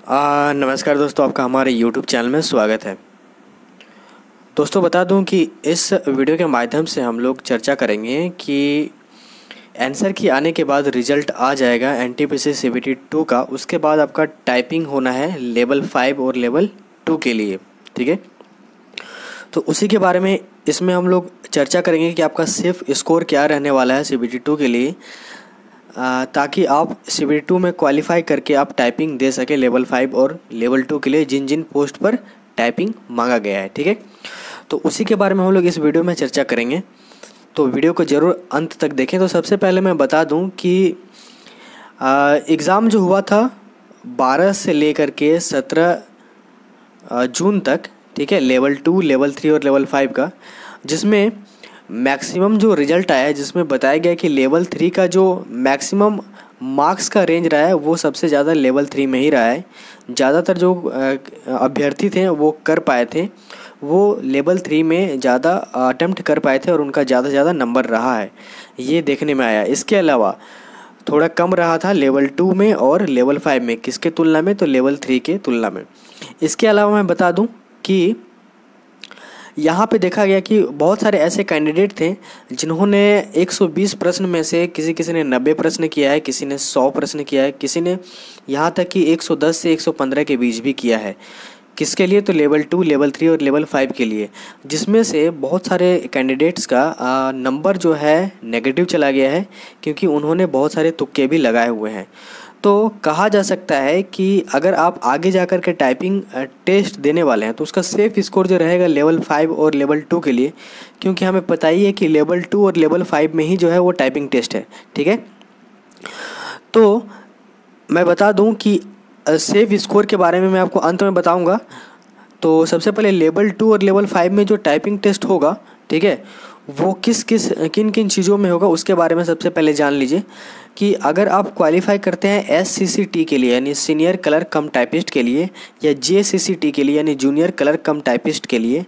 नमस्कार दोस्तों, आपका हमारे YouTube चैनल में स्वागत है। दोस्तों बता दूं कि इस वीडियो के माध्यम से हम लोग चर्चा करेंगे कि आंसर की आने के बाद रिज़ल्ट आ जाएगा एनटीपीसी सीबीटी 2 का। उसके बाद आपका टाइपिंग होना है लेवल 5 और लेवल 2 के लिए, ठीक है। तो उसी के बारे में इसमें हम लोग चर्चा करेंगे कि आपका सिर्फ स्कोर क्या रहने वाला है सीबीटी 2 के लिए, ताकि आप सीबीटी 2 में क्वालिफाई करके आप टाइपिंग दे सके लेवल 5 और लेवल 2 के लिए, जिन जिन पोस्ट पर टाइपिंग मांगा गया है, ठीक है। तो उसी के बारे में हम लोग इस वीडियो में चर्चा करेंगे, तो वीडियो को ज़रूर अंत तक देखें। तो सबसे पहले मैं बता दूं कि एग्ज़ाम जो हुआ था 12 से लेकर के 17 जून तक, ठीक है, लेवल 2, लेवल 3 और लेवल 5 का, जिसमें मैक्सिमम जो रिज़ल्ट आया है, जिसमें बताया गया कि लेवल 3 का जो मैक्सिमम मार्क्स का रेंज रहा है वो सबसे ज़्यादा लेवल 3 में ही रहा है। ज़्यादातर जो अभ्यर्थी थे वो कर पाए थे, वो लेवल 3 में ज़्यादा अटेम्प्ट कर पाए थे और उनका ज़्यादा से ज़्यादा नंबर रहा है, ये देखने में आया। इसके अलावा थोड़ा कम रहा था लेवल 2 में और लेवल 5 में, किसके तुलना में, तो लेवल 3 के तुलना में। इसके अलावा मैं बता दूं कि यहाँ पे देखा गया कि बहुत सारे ऐसे कैंडिडेट थे जिन्होंने 120 प्रश्न में से किसी ने 90 प्रश्न किया है, किसी ने 100 प्रश्न किया है, किसी ने यहाँ तक कि 110 से 115 के बीच भी किया है। किसके लिए, तो लेवल 2, लेवल 3 और लेवल 5 के लिए, जिसमें से बहुत सारे कैंडिडेट्स का नंबर जो है नेगेटिव चला गया है, क्योंकि उन्होंने बहुत सारे तुक्के भी लगाए हुए हैं। तो कहा जा सकता है कि अगर आप आगे जाकर के टाइपिंग टेस्ट देने वाले हैं तो उसका सेफ स्कोर जो रहेगा लेवल 5 और लेवल 2 के लिए, क्योंकि हमें पता ही है कि लेवल 2 और लेवल 5 में ही जो है वो टाइपिंग टेस्ट है, ठीक है। तो मैं बता दूं कि सेफ स्कोर के बारे में मैं आपको अंत में बताऊंगा। तो सबसे पहले लेवल 2 और लेवल 5 में जो टाइपिंग टेस्ट होगा, ठीक है, वो किन किन चीज़ों में होगा उसके बारे में सबसे पहले जान लीजिए। कि अगर आप क्वालिफाई करते हैं एससीसीटी के लिए यानी सीनियर क्लर्क कम टाइपिस्ट के लिए, या जेसीसीटी के लिए यानी जूनियर क्लर्क कम टाइपिस्ट के लिए,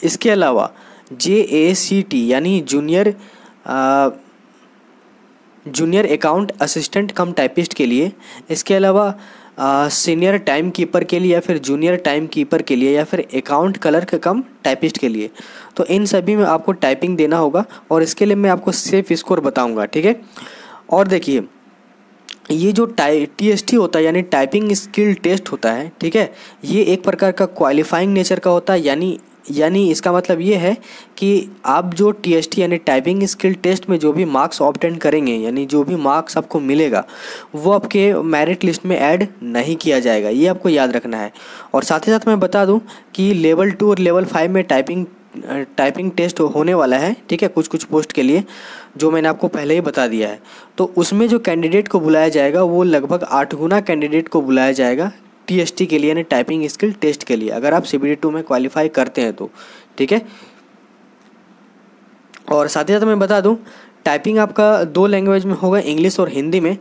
इसके अलावा जेएसीटी यानी जूनियर अकाउंट असिस्टेंट कम टाइपिस्ट के लिए, इसके अलावा सीनियर टाइम कीपर के लिए, या फिर जूनियर टाइम कीपर के लिए, या फिर अकाउंट क्लर्क कम टाइपिस्ट के लिए, तो इन सभी में आपको टाइपिंग देना होगा और इसके लिए मैं आपको सेफ स्कोर बताऊंगा, ठीक है। और देखिए, ये जो टीएसटी होता है यानी टाइपिंग स्किल टेस्ट होता है, ठीक है, ये एक प्रकार का क्वालिफाइंग नेचर का होता है। यानी इसका मतलब ये है कि आप जो टीएसटी यानी टाइपिंग स्किल टेस्ट में जो भी मार्क्स ऑब्टेन करेंगे, यानी जो भी मार्क्स आपको मिलेगा, वो आपके मेरिट लिस्ट में ऐड नहीं किया जाएगा, ये आपको याद रखना है। और साथ ही साथ मैं बता दूं कि लेवल 2 और लेवल 5 में टाइपिंग टेस्ट होने वाला है, ठीक है, कुछ पोस्ट के लिए, जो मैंने आपको पहले ही बता दिया है। तो उसमें जो कैंडिडेट को बुलाया जाएगा वो लगभग 8 गुना कैंडिडेट को बुलाया जाएगा टीएसटी के लिए यानी टाइपिंग स्किल टेस्ट के लिए, अगर आप सीबीटी 2 में क्वालिफाई करते हैं तो, ठीक है। और साथ ही साथ मैं बता दूं, टाइपिंग आपका 2 लैंग्वेज में होगा, इंग्लिश और हिंदी में।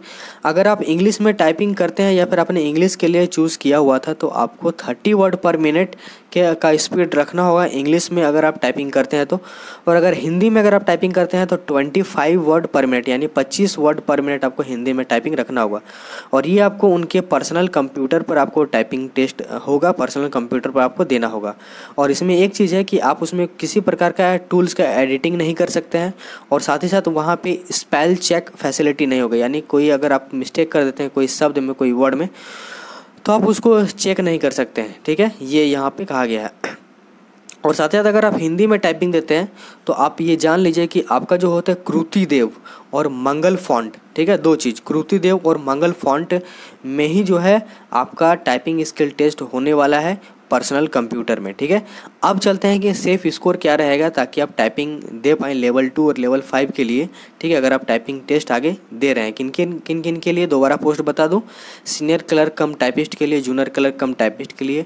अगर आप इंग्लिश में टाइपिंग करते हैं या फिर आपने इंग्लिश के लिए चूज़ किया हुआ था तो आपको 30 वर्ड पर मिनट का स्पीड रखना होगा इंग्लिश में अगर आप टाइपिंग करते हैं तो। और अगर हिंदी में अगर आप टाइपिंग करते हैं तो 25 वर्ड पर मिनट यानी 25 वर्ड पर मिनट आपको हिंदी में टाइपिंग रखना होगा। और ये आपको उनके पर्सनल कंप्यूटर पर आपको टाइपिंग टेस्ट होगा, पर्सनल कंप्यूटर पर आपको देना होगा। और इसमें एक चीज़ है कि आप उसमें किसी प्रकार का टूल्स का एडिटिंग नहीं कर सकते हैं, और साथ ही साथ वहाँ पे स्पेल चेक फैसिलिटी नहीं होगा, यानी कोई अगर आप मिस्टेक कर देते हैं कोई शब्द में, कोई वर्ड में, तो आप उसको चेक नहीं कर सकते हैं, ठीक है, ये यहाँ पे कहा गया है। और साथ ही साथ अगर आप हिंदी में टाइपिंग देते हैं तो आप ये जान लीजिए कि आपका जो होता है कृतिदेव और मंगल फॉन्ट, ठीक है, 2 चीज़, कृतिदेव और मंगल फॉन्ट में ही जो है आपका टाइपिंग स्किल टेस्ट होने वाला है पर्सनल कंप्यूटर में, ठीक है। अब चलते हैं कि सेफ स्कोर क्या रहेगा ताकि आप टाइपिंग दे पाएँ लेवल 2 और लेवल 5 के लिए, ठीक है। अगर आप टाइपिंग टेस्ट आगे दे रहे हैं, किन के लिए दोबारा पोस्ट बता दूं, सीनियर क्लर्क कम टाइपिस्ट के लिए, जूनियर क्लर्क कम टाइपिस्ट के लिए,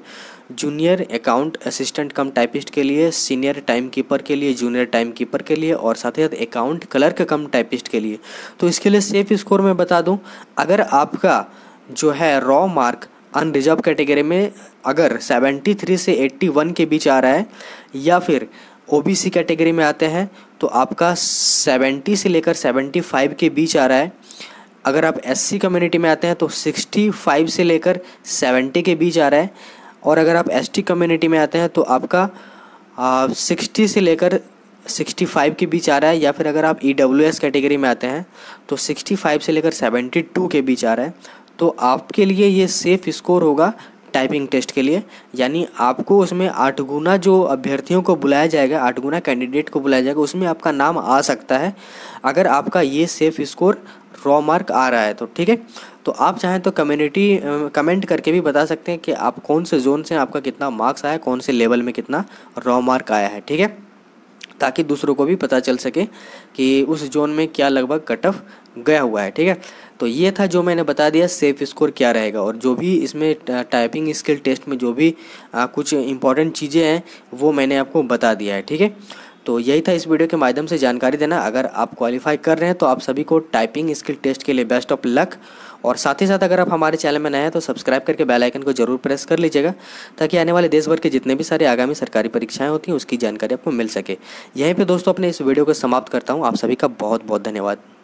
जूनियर अकाउंट असिस्टेंट कम टाइपिस्ट के लिए, सीनियर टाइम कीपर के लिए, जूनियर टाइम कीपर के लिए, और साथ ही साथ अकाउंट क्लर्क कम टाइपिस्ट के लिए। तो इसके लिए सेफ स्कोर में बता दूं, अगर आपका जो है रॉ मार्क अनरिजर्व कैटेगरी में अगर 73 से 81 के बीच आ रहा है, या फिर ओबीसी कैटेगरी में आते हैं तो आपका 70 से लेकर 75 के बीच आ रहा है, अगर आप एससी कम्युनिटी में आते हैं तो 65 से लेकर 70 के बीच आ रहा है, और अगर आप एसटी कम्युनिटी में आते हैं तो आपका 60 से लेकर 65 के बीच आ रहा है, या फिर अगर आप ईडब्ल्यूएस कैटेगरी में आते हैं तो 65 से लेकर 72 के बीच आ रहा है। तो आपके लिए ये सेफ़ स्कोर होगा टाइपिंग टेस्ट के लिए, यानी आपको उसमें 8 गुना जो अभ्यर्थियों को बुलाया जाएगा, 8 गुना कैंडिडेट को बुलाया जाएगा, उसमें आपका नाम आ सकता है अगर आपका ये सेफ़ स्कोर रॉ मार्क आ रहा है तो। ठीक है, तो आप चाहें तो कमेंट करके भी बता सकते हैं कि आप कौन से जोन से आपका कितना मार्क्स आया, कौन से लेवल में कितना रॉ मार्क आया है। ठीक है, ताकि दूसरों को भी पता चल सके कि उस जोन में क्या लगभग कट ऑफ गया हुआ है। ठीक है, तो ये था जो मैंने बता दिया सेफ स्कोर क्या रहेगा, और जो भी इसमें टाइपिंग स्किल टेस्ट में जो भी कुछ इंपॉर्टेंट चीज़ें हैं वो मैंने आपको बता दिया है। ठीक है, तो यही था इस वीडियो के माध्यम से जानकारी देना। अगर आप क्वालिफाई कर रहे हैं तो आप सभी को टाइपिंग स्किल टेस्ट के लिए बेस्ट ऑफ लक, और साथ ही साथ अगर आप हमारे चैनल में नए हैं तो सब्सक्राइब करके बेल आइकन को जरूर प्रेस कर लीजिएगा, ताकि आने वाले देश भर के जितने भी सारे आगामी सरकारी परीक्षाएं होती हैं उसकी जानकारी आपको मिल सके। यहीं पे दोस्तों अपने इस वीडियो को समाप्त करता हूँ। आप सभी का बहुत बहुत धन्यवाद।